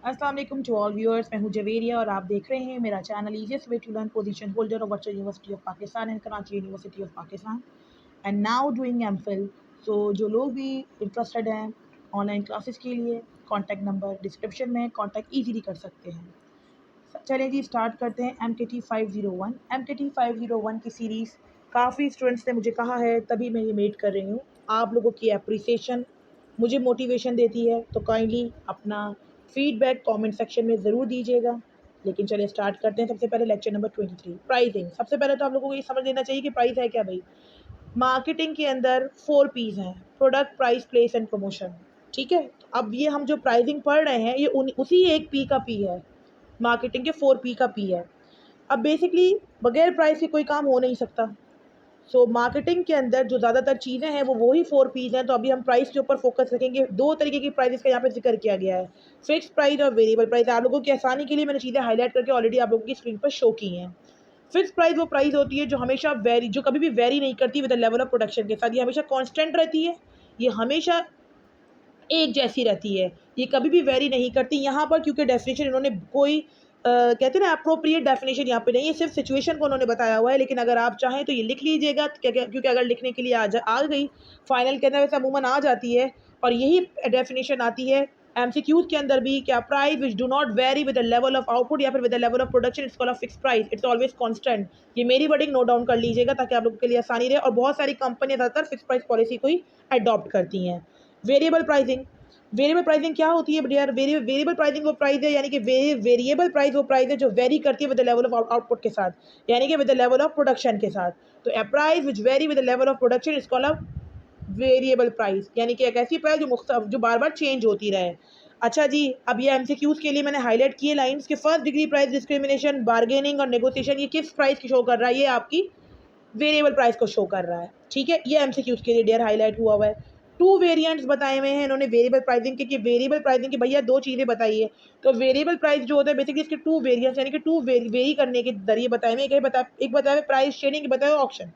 अस्सलाम वालेकुम to all viewers. मैं हूं जवेरिया और आप देख रहे हैं मेरा channel easiest way to learn position holder of Virtual University of Pakistan and Karachi University of Pakistan and now doing MPhil. So जो लोग भी इंटरेस्टेड हैं ऑनलाइन क्लासेस के लिए, कॉन्टैक्ट नंबर डिस्क्रिप्शन में, कॉन्टैक्ट ईजीली कर सकते हैं। चलें जी, स्टार्ट करते हैं। MKT501 की सीरीज़ काफ़ी स्टूडेंट्स ने मुझे कहा है, तभी मैं ये मेड कर रही हूँ। आप लोगों की अप्रिसिएशन मुझे मोटिवेशन देती है, तो काइंडली अपना फीडबैक कमेंट सेक्शन में ज़रूर दीजिएगा। लेकिन चलिए स्टार्ट करते हैं। सबसे पहले लेक्चर नंबर 23 प्राइसिंग। सबसे पहले तो आप लोगों को ये समझ लेना चाहिए कि प्राइस है क्या भाई। मार्केटिंग के अंदर 4 पीज़ हैं: product, price, place and promotion. ठीक है, अब ये हम जो प्राइसिंग पढ़ रहे हैं ये उसी एक पी का पी है। मार्केटिंग के 4 पी का पी है। अब बेसिकली बगैर प्राइस के कोई काम हो नहीं सकता। सो मार्केटिंग के अंदर जो ज़्यादातर चीज़ें हैं वो वही 4 पीज़ हैं। तो अभी हम प्राइस के ऊपर फोकस रखेंगे। 2 तरीके की प्राइसेस का यहाँ पे जिक्र किया गया है, फिक्स प्राइस और वेरिएबल प्राइस। आप लोगों की आसानी के लिए मैंने चीज़ें हाईलाइट करके ऑलरेडी आप लोगों की स्क्रीन पर शो की हैं। फिक्स प्राइस वो प्राइस होती है जो हमेशा जो कभी भी वेरी नहीं करती with the level of production के साथ। ये हमेशा कांस्टेंट रहती है, ये हमेशा एक जैसी रहती है, ये कभी भी वेरी नहीं करती। यहाँ पर क्योंकि डेफिनेशन इन्होंने कोई कहते हैं ना अप्रोप्रिएट डेफिनेशन यहाँ पे नहीं है, सिर्फ सिचुएशन को उन्होंने बताया हुआ है। लेकिन अगर आप चाहें तो ये लिख लीजिएगा, क्योंकि अगर लिखने के लिए आ गई फाइनल के अंदर वैसे अमूमन आ जाती है। और यही डेफिनेशन आती है एमसीक्यूज के अंदर भी, क्या price which do not very with the level of output या फिर with the level of production it's called a fix price, it's always constant. ये मेरी वर्डिंग नोट डाउन कर लीजिएगा ताकि आप लोगों के लिए आसानी रहे। और बहुत सारी कंपनियां ज़्यादातर फिक्स प्राइस पॉलिसी को ही अडॉप्ट करती हैं। Variable pricing. वेरिएबल प्राइसिंग क्या होती है यार? वेरिएबल प्राइसिंग वो प्राइस है, यानी कि वेरिएबल प्राइस वो प्राइस है जो वेरी करती है with the level of output के साथ, यानी कि with the level of production के साथ। तो a price which vary with the level of production is called a variable price, यानी कि एक ऐसी प्राइस जो बार बार चेंज होती रहे। अच्छा जी, अब ये एमसीक्यूज के लिए मैंने हाईलाइट किए लाइंस के first degree price discrimination, bargaining और नेगोशिएशन, ये किस प्राइस की शो कर रहा है? ये आपकी वेरिएबल प्राइस को शो कर रहा है। ठीक है, ये एमसीक्यूज के लिए डियर हाईलाइट हुआ है। 2 वेरिएंट्स बताए हुए हैं इन्होंने वेरिएबल प्राइसिंग के, कि वेरिएबल प्राइसिंग की भैया 2 चीज़ें बताइए। तो वेरिएबल प्राइस जो होता है बेसिकली इसके 2 वेरिएंट्स, यानी कि 2 वेरी करने के जरिए बताए हुए। एक बताया हुआ प्राइस शेडिंग, बताया हुआ ऑक्शन।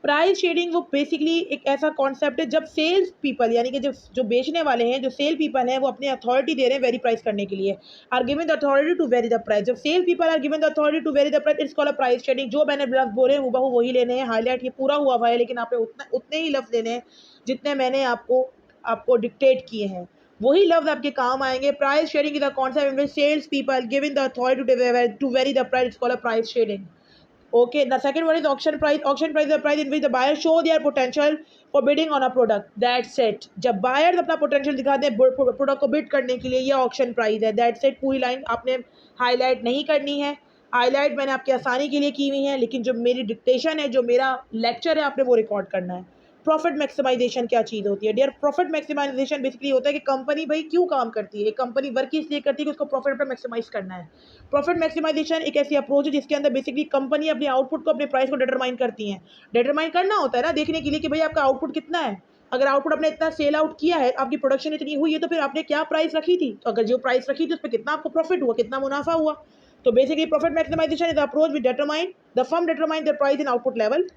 प्राइस शेडिंग वो बेसिकली एक ऐसा कॉन्सेप्ट है जब सेल्स पीपल, यानी कि जो बेचने वाले हैं, जो सेल पीपल हैं, वो अपने अथॉरिटी दे रहे हैं वेरी प्राइस करने के लिए, are given the authority to vary the price. जब sale people are given the authority to vary the price it's called a price shading. जो मैंने लफ्ज बोले हैं वो वही लेने हैं। हाईलाइट ये पूरा हुआ है, लेकिन आपने उतने ही लफ्ज लेने हैं जितने मैंने आपको डिक्टेट किए हैं, वही लफ्ज आपके काम आएंगे। Price shading is a concept in which sales people given the authority to vary the price, it's called a price shading. Okay, the second one is auction price. Auction price is the price in which the buyer show their potential for bidding on a product. That's it. जब buyers अपना potential दिखाते हैं product को bid करने के लिए, ये auction price है। That's it। पूरी लाइन आपने हाईलाइट नहीं करनी है। हाईलाइट मैंने आपकी आसानी के लिए की हुई है, लेकिन जो मेरी डिक्टेशन है, जो मेरा लेक्चर है, आपने वो रिकॉर्ड करना है। प्रॉफिट मैक्सिमाइजेशन क्या चीज़ होती है डियर? प्रॉफिट मैक्सिमाइजेशन बेसिकली होता है कि कंपनी भाई क्यों काम करती है। कंपनी वर्क इसलिए करती है कि उसको प्रॉफिट पर मैक्सिमाइज करना है। प्रॉफिट मैक्सिमाइजेशन एक ऐसी अप्रोच है जिसके अंदर बेसिकली कंपनी अपने आउटपुट को, अपने प्राइस को डिटरमाइन करती है। डिटरमाइन करना होता है ना, देखने के लिए कि भाई आपका आउटपुट कितना है। अगर आउटपुट आपने इतना सेल आउट किया है, आपकी प्रोडक्शन इतनी हुई है, तो फिर आपने क्या प्राइस रखी थी। तो अगर जो प्राइस रखी थी उस पर कितना आपको प्रॉफिट हुआ, कितना मुनाफा हुआ। तो basically profit maximisation is approach which determine the firm determine the price in output level.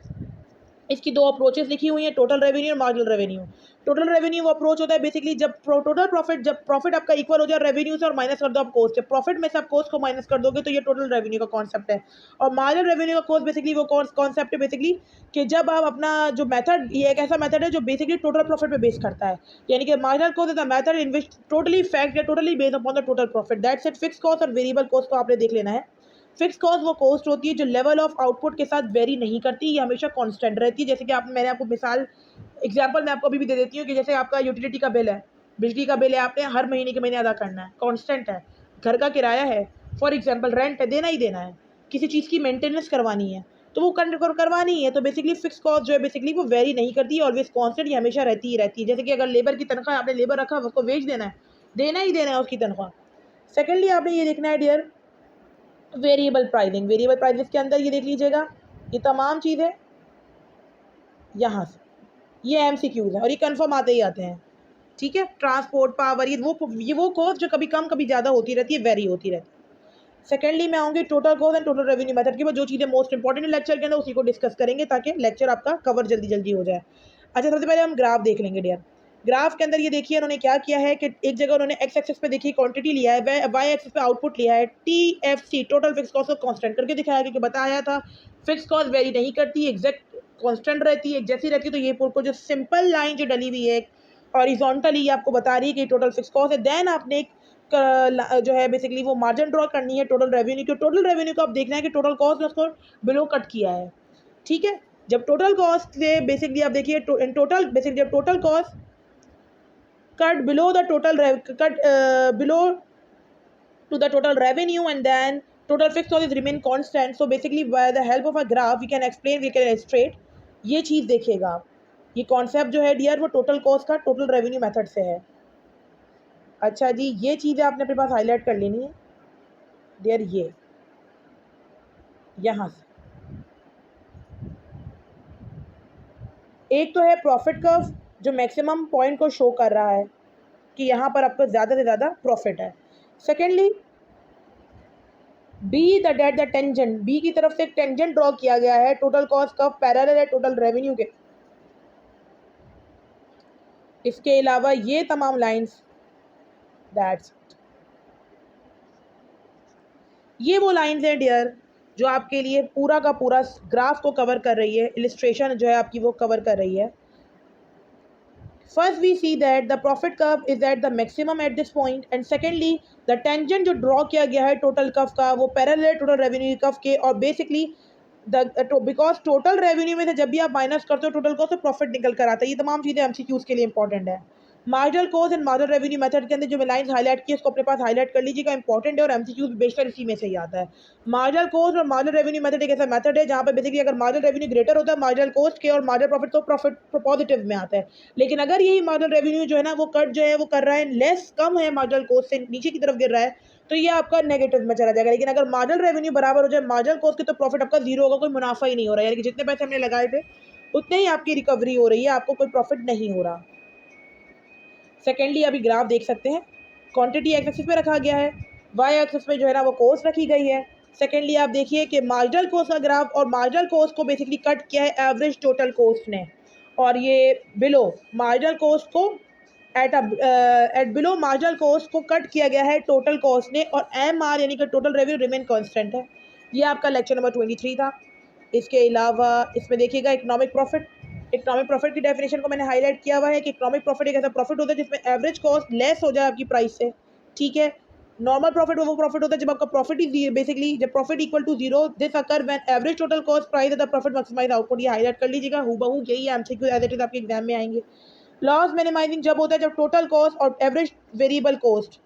इसकी 2 अप्रोचेस लिखी हुई हैं, टोटल रेवेन्यू और मार्जिनल रेवेन्यू। टोटल रेवेन्यू वो अप्रोच होता है बेसिकली जब टोटल प्रॉफिट, जब प्रॉफिट आपका इक्वल हो जाए रेवेन्यू से और माइनस कर दो आप कॉस्ट। जब प्रॉफिट में से आप कॉस्ट को माइनस कर दोगे तो ये टोटल रेवेन्यू का कॉन्सेप्ट है। और मार्जिनल रेवेन्यू का कॉस्ट बेसिकली वो कॉन्सेप्ट है बेसिकली कि जब आप अपना जो मेथड, ये एक ऐसा मेथड है जो बेसिकली टोटल प्रॉफिट पे बेस करता है, यानी कि marginal cost is the method in which totally fact या totally based upon the total profit. That's it. Fix cost और वेरिएबल कॉस्ट को आपने देख लेना है। फिक्स कॉस्ट वो कॉस्ट होती है जो लेवल ऑफ आउटपुट के साथ वेरी नहीं करती, ये हमेशा कांस्टेंट रहती है। जैसे कि मैंने आपको मिसाल एग्जांपल मैं आपको अभी भी दे देती हूँ कि जैसे आपका यूटिलिटी का बिल है, बिजली का बिल है, आपने हर महीने के महीने अदा करना है, कांस्टेंट है। घर का किराया है, फॉर एग्जाम्पल रेंट है, देना ही देना है। किसी चीज़ की मेंटेनेंस करवानी है तो वो करवानी ही है। तो बेसिकली फिक्स कॉस्ट जो है बेसिकली वो वेरी नहीं करती है, ऑलवेज कॉन्स्टेंट, ये हमेशा रहती ही रहती है। जैसे कि अगर लेबर की तनख्वाह, आपने लेबर रखा, उसको वेज देना ही देना है उसकी तनख्वाह। सेकेंडली आपने ये देखना है dear variable pricing. Variable prices के अंदर ये देख लीजिएगा, ये तमाम चीज़ें यहाँ से, ये एमसीक्यूज हैं और ये कंफर्म आते ही आते हैं। ठीक है, ट्रांसपोर्ट, पावर, ये वो कॉस्ट जो कभी कम कभी ज़्यादा होती रहती है, वेरी होती रहती है। सेकेंडली मैं आऊँगी total cost and total revenue method के बाद, जो चीज़ें मोस्ट इंपॉर्टेंट लेक्चर के अंदर उसी को डिस्कस करेंगे ताकि लेक्चर आपका कवर जल्दी जल्दी हो जाए। अच्छा, सबसे पहले हम ग्राफ देख लेंगे डियर। ग्राफ के अंदर ये देखिए उन्होंने क्या किया है कि एक जगह उन्होंने एक्स एक्सिस पे देखिए क्वांटिटी लिया है, वाई एक्सिस पे आउटपुट लिया है, TFC टोटल फिक्स कॉस्ट को कांस्टेंट करके दिखाया, क्योंकि बताया था फिक्स कॉस्ट वेरी नहीं करती, एग्जैक्ट कांस्टेंट रहती है, एक जैसी रहती है। तो ये को जो सिंपल लाइन जो डली हुई है हॉरिजॉन्टली, ये आपको बता रही है कि टोटल फिक्स कॉस्ट है। देन आपने एक जो है बेसिकली वो मार्जिन ड्रॉ करनी है टोटल रेवेन्यू की। टोटल रेवेन्यू को आप देखना है कि टोटल कॉस्ट ने उसको बिलो कट किया है, ठीक है। जब टोटल कॉस्ट से बेसिकली आप देखिए इन टोटल बेसिकली जब total cost cut below the total below to the total revenue, and then total fixed cost is remain constant. So basically by the help of a graph we can explain, we can illustrate। ये चीज़ देखिएगा आप, ये concept जो है dear वो total cost का total revenue method से है। अच्छा जी, ये चीज़ें आपने अपने पास हाईलाइट कर लेनी है डियर। ये यहाँ से एक तो है प्रॉफिट कर्व जो मैक्सिमम पॉइंट को शो कर रहा है कि यहाँ पर आपको ज़्यादा से ज़्यादा प्रॉफिट है। Secondly B the date the tangent, B की तरफ से एक टेंजेंट ड्रॉ किया गया है, टोटल कॉस्ट का पैरेलल है टोटल रेवेन्यू के। इसके अलावा ये तमाम लाइंस, दैट्स ये वो लाइंस हैं डियर जो आपके लिए पूरा का पूरा ग्राफ को कवर कर रही है, इलिस्ट्रेशन जो है आपकी वो कवर कर रही है। First we see that the profit curve is at the maximum at this point, and secondly the tangent जो ड्रॉ किया गया है टोटल कर्व का वो पैरेलल टोटल रेवेन्यू कर्व के, और बेसिकली बिकॉज टोटल रेवेन्यू में से जब भी आप माइनस करते हो टोटल कॉस्ट तो प्रॉफिट निकल कर आता है। ये तमाम चीज़ें एमसीक्यूज के लिए इंपॉर्टेंट है। Marginal cost and marginal revenue method के अंदर जो मैं लाइंस हाईलाइट की उसको अपने पास हाईलाइट कर लीजिएगा, इंपॉर्टेंट है, और एमसीक्यूज बेशतर इसी में से ही आता है। मार्जिनल कॉस्ट और मार्जिनल रेवेन्यू मेथड एक ऐसा मेथड है जहाँ पे बेसिकली अगर मार्जिनल रेवेन्यू ग्रेटर होता है मार्जिनल कॉस्ट के और मार्जिनल प्रॉफिट, तो प्रॉफिट पॉजिटिव में आता है। लेकिन अगर यही मार्जिनल रेवेन्यू जो है ना वो कट जो है वो कर रहा है लेस, कम है, मार्जिनल कॉस्ट से नीचे की तरफ गिर रहा है, तो ये आपका नेगेटिव में चला जाएगा। लेकिन अगर मार्जिनल रेवेन्यू बराबर हो जाए मार्जिनल कॉस्ट के तो प्रॉफिट आपका जीरो होगा, कोई मुनाफा ही नहीं हो रहा है, यानी कि जितने पैसे हमने लगाए थे उतने ही आपकी रिकवरी हो रही है, आपको कोई प्रॉफिट नहीं हो रहा। सेकेंडली अभी ग्राफ देख सकते हैं, क्वांटिटी एक्स एक्सिस पे रखा गया है, वाई एक्सिस पे जो है ना वो कॉस्ट रखी गई है। सेकेंडली आप देखिए कि मार्जिनल कॉस्ट का ग्राफ, और मार्जिनल कॉस्ट को बेसिकली कट किया है एवरेज टोटल कॉस्ट ने, और ये बिलो मार्जिनल कॉस्ट को एट बिलो मार्जिनल कॉस्ट को कट किया गया है टोटल कॉस्ट ने, और MR यानी कि टोटल रेवेन्यू रिमेन कांस्टेंट है। ये आपका लेक्चर नंबर 23 था। इसके अलावा इसमें देखिएगा इकोनॉमिक प्रॉफिट, इकोनॉमिक प्रॉफिट की डेफिनेशन को मैंने हाईलाइट किया हुआ है कि इकोनॉमिक प्रॉफिट एक ऐसा प्रॉफिट होता है जिसमें एवरेज कॉस्ट लेस हो जाए आपकी प्राइस से, ठीक है। नॉर्मल प्रॉफिट वो प्रॉफिट होता है जब आपका प्रॉफिट ही बेसिकली जब profit equal to zero, this occur when average total cost price the profit maximise output. ये हाईलाइट कर लीजिएगा, हूबहू यही एमसीक्यू एज इट इज आपके एग्जाम में आएंगे। लॉस मिनिमाइजिंग जब होता है जब टोटल कॉस्ट और एवरेज वेरिएबल कॉस्ट,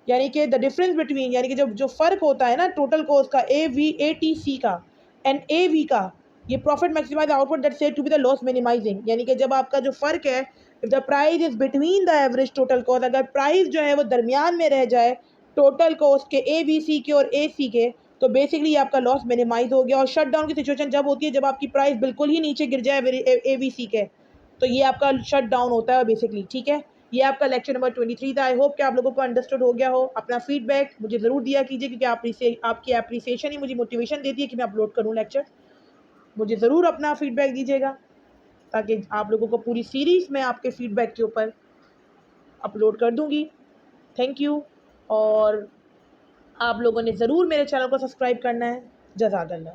यानी कि द डिफरेंस बिटवीन, यानी कि जब जो फ़र्क होता है ना टोटल कॉस्ट का AVATC का एंड AV का, ये profit maximise output that said to be the loss minimising, यानी कि जब आपका जो फ़र्क है, if the price is between the average total cost, अगर प्राइस जो है वो दरमियान में रह जाए टोटल कॉस्ट के ABC के और AC के, तो बेसिकली आपका लॉस मिनिमाइज हो गया। और शट डाउन की सिचुएशन जब होती है जब आपकी प्राइस बिल्कुल ही नीचे गिर जाए ABC के, तो ये आपका शट डाउन होता है बेसिकली, ठीक है। ये आपका लेक्चर नंबर 23 था। आई होप कि आप लोगों को अंडरस्टूड हो गया हो। अपना फीडबैक मुझे ज़रूर दिया कीजिए, क्योंकि आपकी एप्रिसिएशन ही मुझे मोटिवेशन देती है कि मैं अपलोड करूँ लेक्चर। मुझे ज़रूर अपना फीडबैक दीजिएगा ताकि आप लोगों को पूरी सीरीज़ में आपके फीडबैक के ऊपर अपलोड कर दूँगी। थैंक यू, और आप लोगों ने ज़रूर मेरे चैनल को सब्सक्राइब करना है। जज़ाकल्लाह।